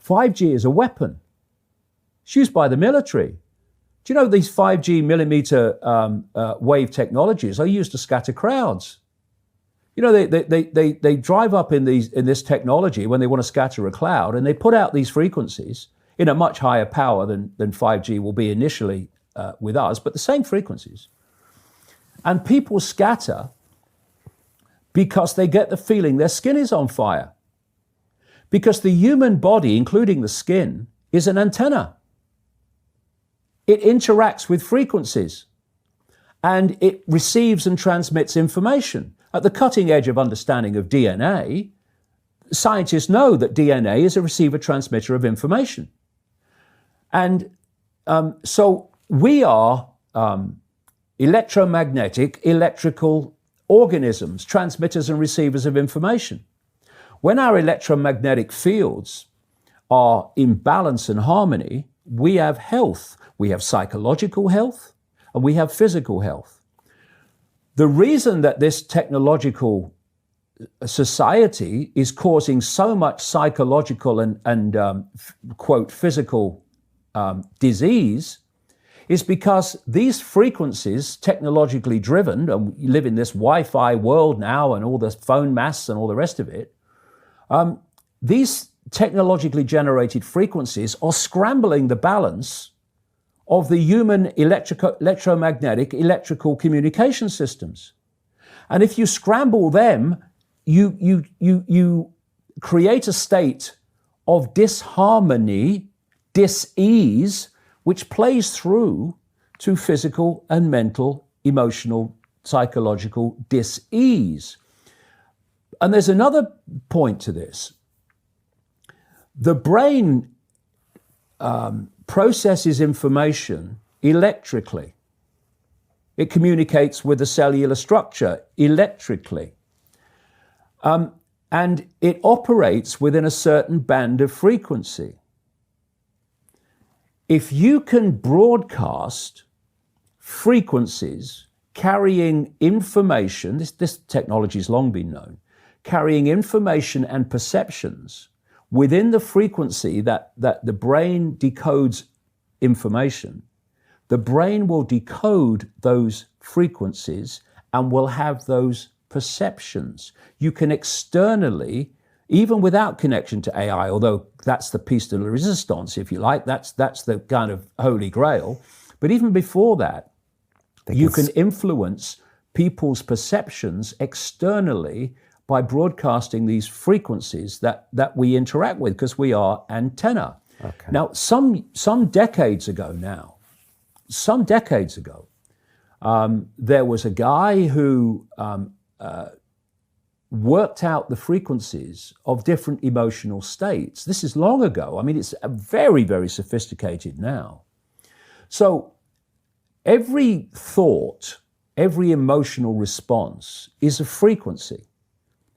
5G is a weapon. It's used by the military. Do you know these 5G millimeter wave technologies are used to scatter crowds? You know, they drive up in this technology when they want to scatter a cloud, and they put out these frequencies in a much higher power than 5G will be initially with us, but the same frequencies. And people scatter because they get the feeling their skin is on fire. Because the human body, including the skin, is an antenna. It interacts with frequencies and it receives and transmits information. At the cutting edge of understanding of DNA, scientists know that DNA is a receiver-transmitter of information. And so we are electromagnetic, electrical organisms, transmitters and receivers of information. When our electromagnetic fields are in balance and harmony, we have health. We have psychological health and we have physical health. The reason that this technological society is causing so much psychological and quote, physical disease is because these frequencies, technologically driven, and we live in this Wi-Fi world now and all the phone masts and all the rest of it, these technologically generated frequencies are scrambling the balance of the human electromagnetic electrical communication systems. And if you scramble them, you create a state of disharmony, dis-ease, which plays through to physical and mental, emotional, psychological dis-ease. And there's another point to this. The brain processes information electrically. It communicates with the cellular structure electrically. And it operates within a certain band of frequency. If you can broadcast frequencies carrying information, this technology has long been known, carrying information and perceptions within the frequency that the brain decodes information, the brain will decode those frequencies and will have those perceptions. You can externally, even without connection to AI, although that's the piece de la resistance, if you like, that's the kind of holy grail. But even before that, you can influence people's perceptions externally by broadcasting these frequencies that we interact with, because we are antenna. Okay. Now, some decades ago, there was a guy who worked out the frequencies of different emotional states. This is long ago. I mean, it's very, very sophisticated now. So every thought, every emotional response is a frequency.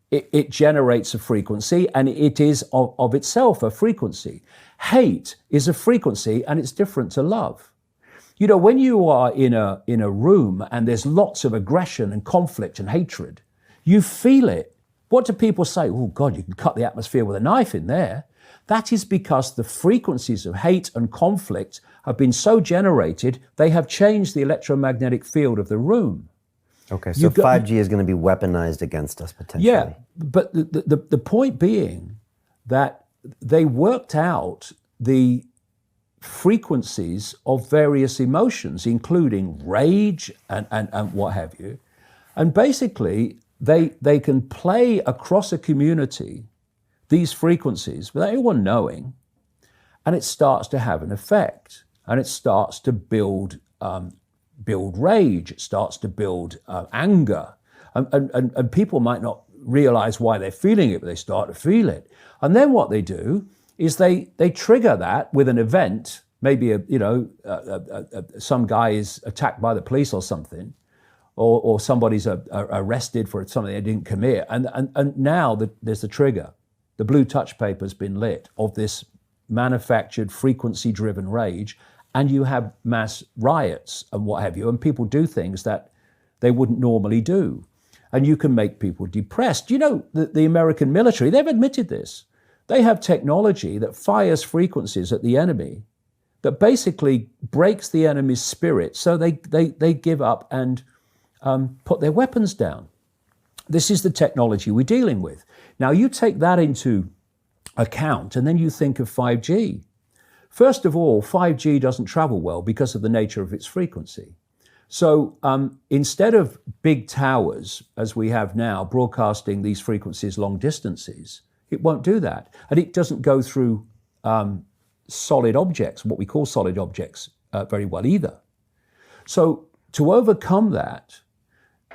It generates a frequency, and it is of itself a frequency. Hate is a frequency, and it's different to love. You know, when you are in a room and there's lots of aggression and conflict and hatred, you feel it. What do people say? Oh God, you can cut the atmosphere with a knife in there. That is because the frequencies of hate and conflict have been so generated, they have changed the electromagnetic field of the room. Okay, so 5G is going to be weaponized against us potentially. Yeah, but the point being that they worked out the frequencies of various emotions, including rage and what have you. And basically, they can play across a community these frequencies without anyone knowing, and it starts to have an effect, and it starts to build rage, it starts to build anger, and people might not realize why they're feeling it, but they start to feel it. And then what they do is they trigger that with an event, maybe some guy is attacked by the police or something, or somebody's arrested for something they didn't commit, and now there's the trigger. The blue touch paper's been lit of this manufactured frequency-driven rage, and you have mass riots and what have you, and people do things that they wouldn't normally do. And you can make people depressed. You know, the American military, they've admitted this. They have technology that fires frequencies at the enemy that basically breaks the enemy's spirit so they give up and put their weapons down. This is the technology we're dealing with. Now, you take that into account and then you think of 5G. First of all, 5G doesn't travel well because of the nature of its frequency. So instead of big towers, as we have now, broadcasting these frequencies long distances, it won't do that. And it doesn't go through solid objects, what we call solid objects, very well either. So to overcome that,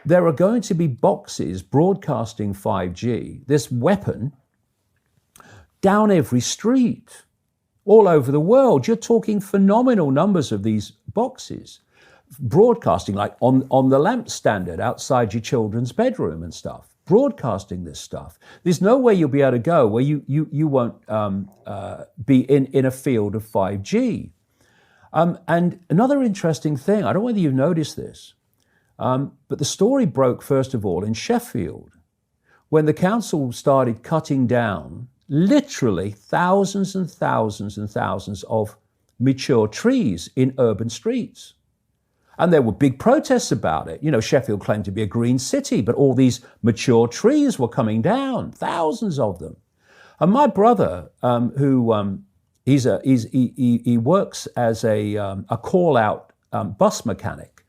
there are going to be boxes broadcasting 5G, this weapon, down every street, all over the world. You're talking phenomenal numbers of these boxes broadcasting, like on the lamp standard outside your children's bedroom and stuff, broadcasting this stuff. There's no way you'll be able to go where you won't be in a field of 5G. And another interesting thing, I don't know whether you've noticed this, but the story broke, first of all, in Sheffield, when the council started cutting down literally thousands and thousands and thousands of mature trees in urban streets. And there were big protests about it. You know, Sheffield claimed to be a green city, but all these mature trees were coming down, thousands of them. And my brother, he works as a call-out bus mechanic.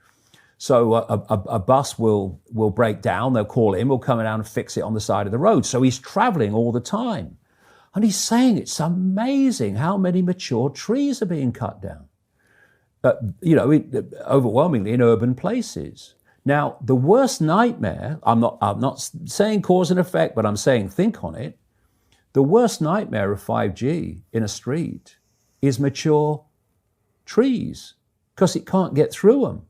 So a bus will break down, they'll call him, he'll come down and fix it on the side of the road. So he's traveling all the time. And he's saying it's amazing how many mature trees are being cut down. Overwhelmingly in urban places. Now, the worst nightmare, I'm not saying cause and effect, but I'm saying think on it. The worst nightmare of 5G in a street is mature trees, because it can't get through them.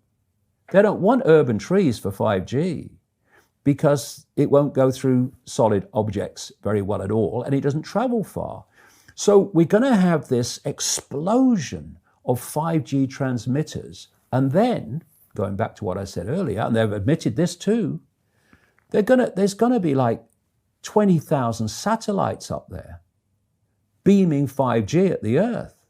They don't want urban trees for 5G because it won't go through solid objects very well at all, and it doesn't travel far. So we're going to have this explosion of 5G transmitters. And then, going back to what I said earlier, and they've admitted this too, there's going to be like 20,000 satellites up there beaming 5G at the Earth.